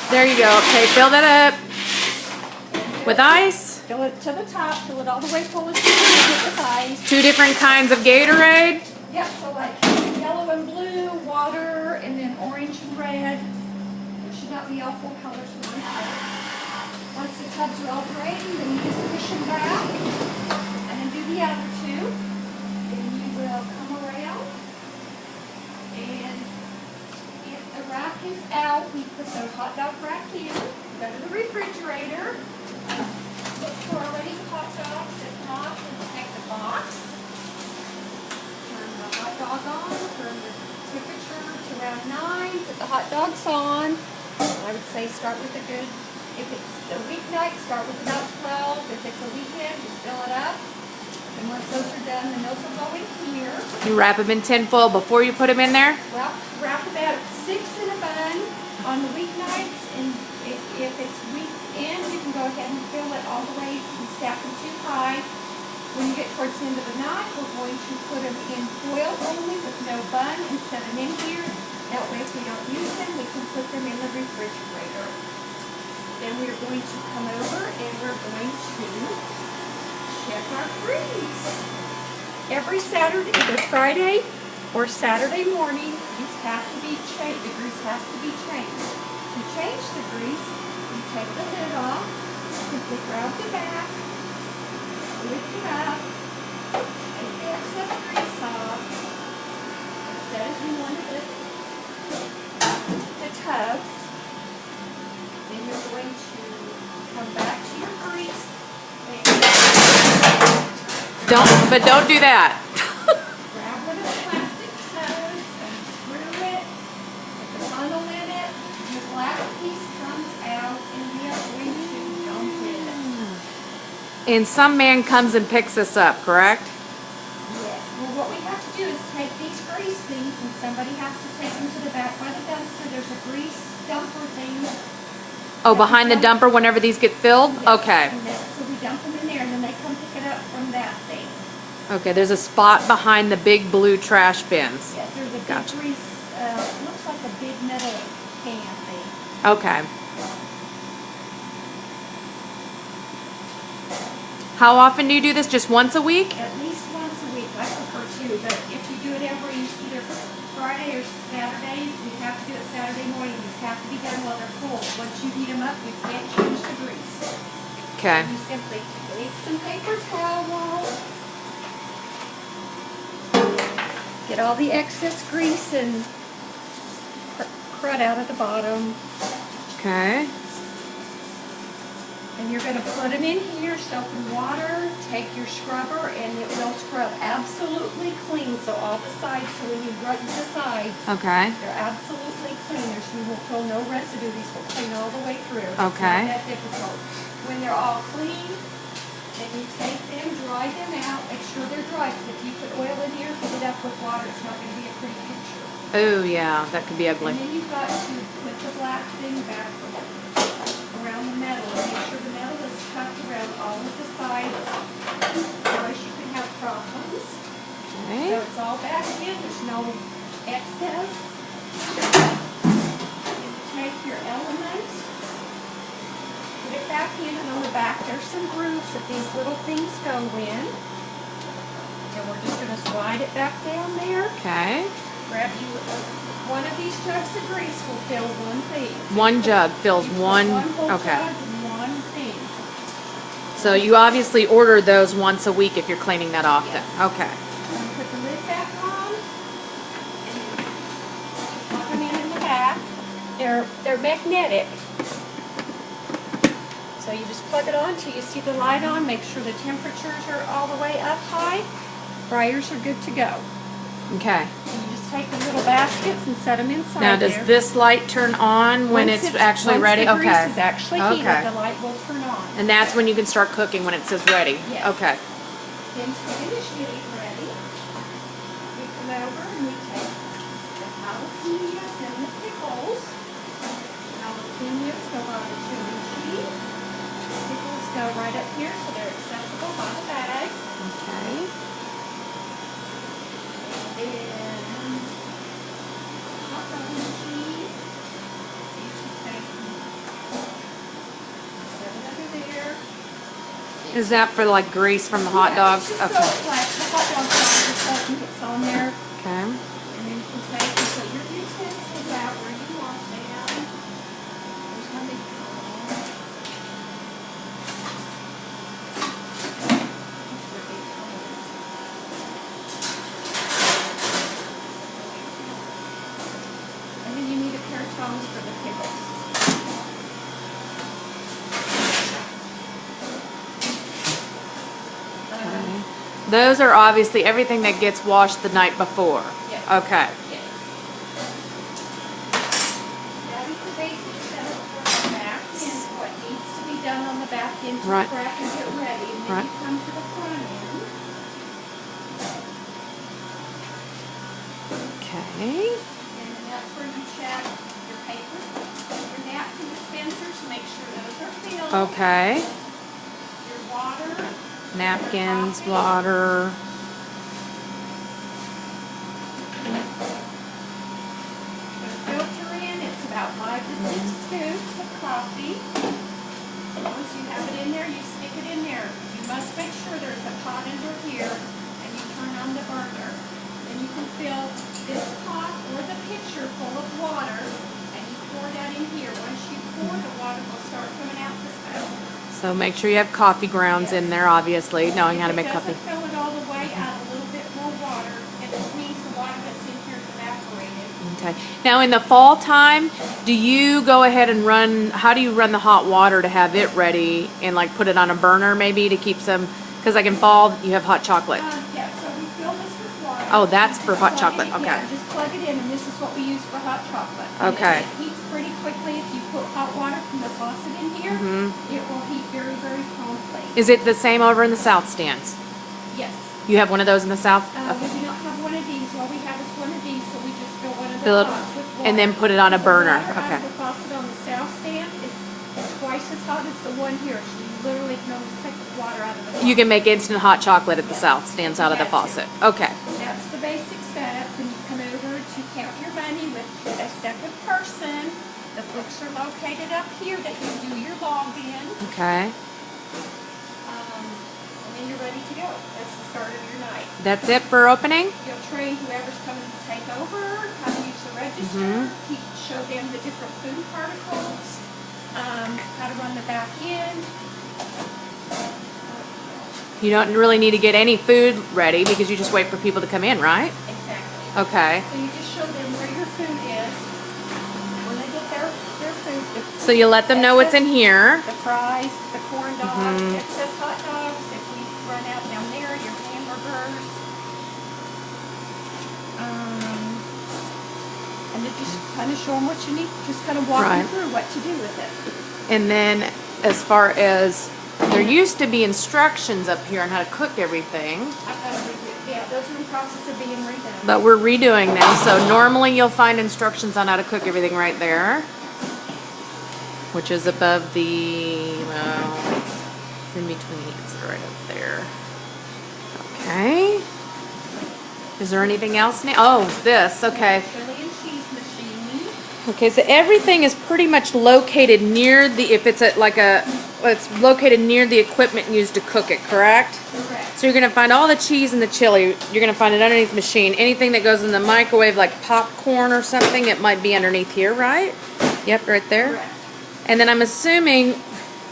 There you go. Okay, fill that up with ice. Fill it to the top. Fill it all the way full as you can with ice. 2 different kinds of Gatorade. Yep, so like yellow and blue, water, and then orange and red. There should not be all 4 colors in one color. Once the tubs are all drained, then you just push them back. And then do the other 2. Then you will come around. And if the rack is out, we put the hot dog rack in. Go to the refrigerator. Look for already hot dogs. If not, then take the box. Turn the hot dog on. Turn the temperature to around 9. Put the hot dogs on. I would say start with a good, if it's a weeknight, start with about 12. If it's a weekend, just fill it up. And once those are done, then those will go in here. You wrap them in tin foil before you put them in there? Well, wrap about 6 in a bun on the weeknights, and if it's weekend, you can go ahead and fill it all the way and stack them too high. When you get towards the end of the night, we're going to put them in foil only with no bun and set them in here. That way, if we don't use them, we can put them in the refrigerator. Then we're going to come over and we're going to check our grease. Every Saturday, either Friday or Saturday morning, these have to be changed. The grease has to be changed. To change the grease, you take the lid off, simply grab the back, lift it up, take the excess grease off, set as you wanted the tubs. Then you're going to come back to your grease. Don't do that. Grab one of the plastic tubs and screw it. Put the funnel in it. Your black piece comes out, and we are going to dump it. And some man comes and picks this up, correct? Yes. Well, what we have to do is take these grease things, and somebody has to take them to the back by the dumpster. There's a grease dumper thing. Oh, behind the dumper whenever these get filled? Yes. Okay. So we dump them in there, and then they come pick it up from that thing. Okay, there's a spot behind the big blue trash bins. Yes, there's a big Gotcha. grease, looks like a big metal can thing. Okay. How often do you do this? Just once a week? At least once a week. I prefer 2, but if you do it every either Friday or Saturday, you have to do it Saturday morning. These have to be done while they're cold. Once you heat them up, you can't change the grease. Okay. You simply take some paper towel, get all the excess grease and crud out of the bottom. Okay. And you're going to put them in here, soap and water, take your scrubber, and it will scrub absolutely clean. So all the sides, so when you rub the sides, Okay. they're absolutely clean. You will feel no residue. These will clean all the way through. Okay. It's not that difficult. When they're all clean, then you take them, dry them out, make sure they're dry. Because if you put oil in here, fill it up with water, it's not going to be a pretty picture. Oh, yeah, that could be ugly. And then you've got to put the black thing back around the metal and make sure the metal is tucked around all of the sides. Otherwise you can have problems. Okay. So it's all back in, there's no excess. You take your element, put it back in, and on the back there's some grooves that these little things go in. And we're just going to slide it back down there. Okay. Grab you one of these jugs of grease will fill one thing. One jug fills one. Whole Okay. jug and one thing. So you obviously order those once a week if you're cleaning that often. Yes. Okay. And put the lid back on. And plug them in the back. They're magnetic. So you just plug it on till you see the light on. Make sure the temperatures are all the way up high. Fryers are good to go. Okay. And you just take the little baskets and set them inside Now, does there. this light turn on when Once it's actually ready? Once the Okay. grease is actually heated, Okay. the light will turn on. And that's when you can start cooking, when it says ready? Yes. Okay. Then to finish getting ready, we come over and we take the jalapenos and the pickles. Jalapenos go on the chili cheese. Pickles go right up here so they're accessible by the bag. Okay. And then hot dog and cheese. You should take Is that for like grease from the hot dogs? Just so, like, the hot dog sauce gets on there. Okay. And then you can take and put your utensils out where you want them. There's no big problem. And then you need a pair of tongs for the pickles. Those are obviously everything that gets washed the night before. Yes. Okay. Yes. That is the basic setup for the back end. What needs to be done on the back end to Right. crack and get ready. And then Right. you come to the front end. Okay. And then that's where you check your paper, your napkin dispensers, make sure those are filled. Okay. Your water. Napkins, water. The filter in, it's about 5 to 6 scoops of coffee. And once you have it in there, you stick it in there. You must make sure there's a pot under here, and you turn on the burner. Then you can fill this pot or the pitcher full of water, and you pour that in here. Once you pour, the water will start coming out the spout. So make sure you have coffee grounds in there, obviously, knowing how to make coffee. If it doesn't fill it all the way, add a little bit more water, and it means the water that's in here is evaporated. Okay. Now in the fall time, do you go ahead and run, how do you run the hot water to have it ready and like put it on a burner maybe to keep some, because like in fall you have hot chocolate. Yeah, so we fill this with water. Oh, that's for hot Plug chocolate, it in, okay. Yeah, just plug it in, and this is what we use for hot chocolate. And Okay. It heats pretty quickly. If you put hot water from the faucet in here, it will heat very, very promptly. Is it the same over in the south stands? Yes. You have one of those in the south? We do not have one of these. All we have is one of these, so we just fill one of the Fill it- pots with water. and then put it on a The burner, water out okay. of the faucet on the south stand is twice as hot as the one here. So you literally can almost take the water out of the faucet. You can make instant hot chocolate at the south stands out of the faucet. Okay. That's the basic setup. When you come over to count your money with a second person, the books are located up here that you do your login. Okay. And then you're ready to go. That's the start of your night. That's it for opening? You'll train whoever's coming to take over how to use the register, show them the different food particles, how to run the back end. You don't really need to get any food ready because you just wait for people to come in, right? Exactly. Okay. So you just show them where your food is. When they get their food, So you let them know what's in here. the fries, the corn dogs, excess hot dogs, if we run out down there, your hamburgers. And then just kind of show them what you need, just kind of walk them Right. through what to do with it. And then as far as, there used to be instructions up here on how to cook everything, Yeah, those are in process of being redone. but we're redoing them. So normally you'll find instructions on how to cook everything right there, which is above the, well, it's in between, it's right up there. Okay. Is there anything else now? Oh, this, okay. Chili and cheese machine. Okay, so everything is pretty much located near the, if it's at like a, it's located near the equipment used to cook it, correct? Correct. So you're going to find all the cheese and the chili, you're going to find it underneath the machine. Anything that goes in the microwave like popcorn or something, it might be underneath here, right? Yep, right there. Correct. And then I'm assuming,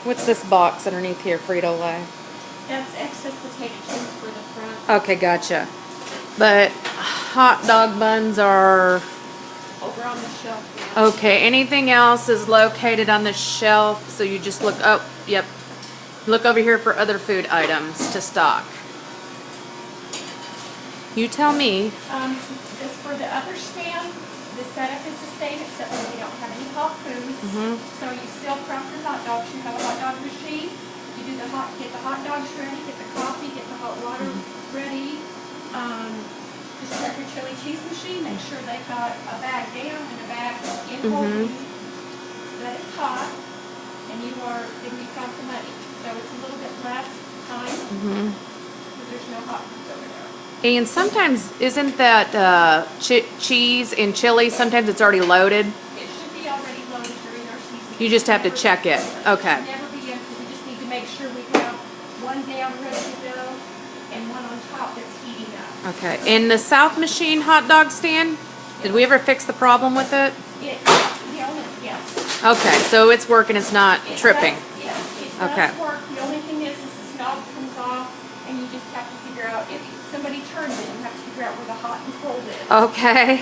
what's this box underneath here, Frito-Lay? That's excess potato chips for the front. Okay, gotcha. But hot dog buns are... Over on the shelf now. Okay, anything else is located on the shelf, so you just look, oh, yep. Look over here for other food items to stock. You tell me. As for the other stand, the setup is the same except that we don't have any hot foods. So you still prep your hot dogs. You have a hot dog machine. You do get the hot dogs ready, get the coffee, get the hot water ready. Just check your chili cheese machine. Make sure they've got a bag down and a bag in holding so that it's hot. And then you count the money. So it's a little bit less time because there's no hot foods over there. And sometimes, isn't that cheese and chili, sometimes it's already loaded? It should be already loaded during our season. You just have to check it. Okay. It should never be empty. We just need to make sure we have one top that's heating up. Okay. In the South Machine hot dog stand, did we ever fix the problem with it? Yes. Okay, so it's working, it's not tripping. Yes, it does Okay. work. The only thing is the knob comes off, and you just have to figure out, if somebody turns it, you have to figure out where the hot and cold is. Okay.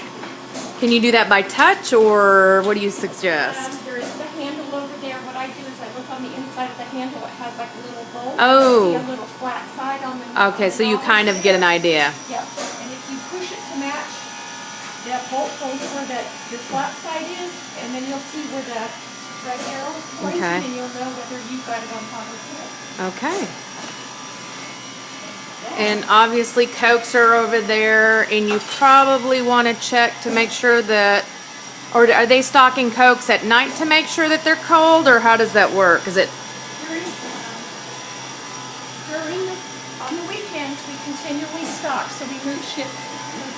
Can you do that by touch, or what do you suggest? There is the handle over there. What I do is I look on the inside of the handle. It has like a little bolt. Oh. You see a little flat side on the Okay, so you kind of get an idea. Yep. And if you push it to match, that bolt goes where the flat side is, and then you'll see where the red arrow is pointing, Okay. and you'll know whether you've got it on top or not. Okay. And obviously Cokes are over there, and you probably want to check to make sure that, or are they stocking Cokes at night to make sure that they're cold, or how does that work? Is it? On the weekends, we continually stock, so we move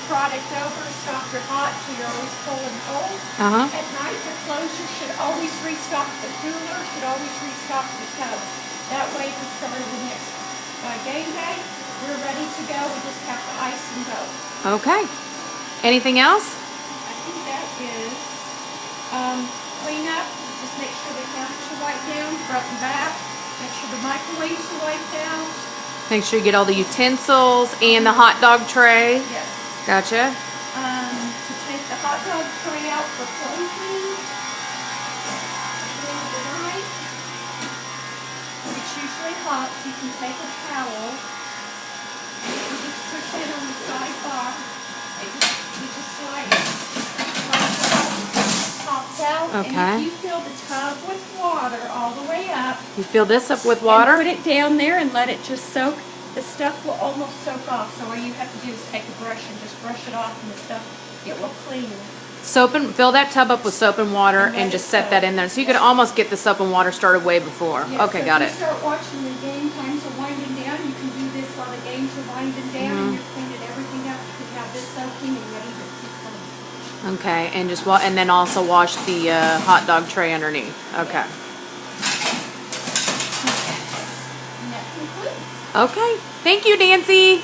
product over, stock your hot, so you're always cold and cold. Uh-huh. At night, the closure should always restock the cooler, should always restock the tubs. That way, the start of the next game day, we're ready to go. We just have to ice and go. Okay. Anything else? I think that is clean up. Just make sure the counters are wiped down, front and back. Make sure the microwaves are wiped out. Make sure you get all the utensils and the hot dog tray. Yes. Gotcha. To take the hot dog tray out for closing. It's usually hot, so you can take a towel. You just push it on the side bar. You just slide it. Pops out. Okay. And if you fill the tub with water all the way up. You fill this up with water? And put it down there and let it just soak. The stuff will almost soak off. So all you have to do is take a brush and just brush it off, and the stuff, it will clean. Fill that tub up with soap and water and just set that in there. So you could almost get the soap and water started way before. Yeah, Okay, so got if it. you start watching the game times are winding down, you can do this while the games are winding down, and you're cleaning everything up. You can have this soaking and ready to keep going. Okay, and and then also wash the hot dog tray underneath. Okay. And that concludes. Okay. Thank you, Nancy.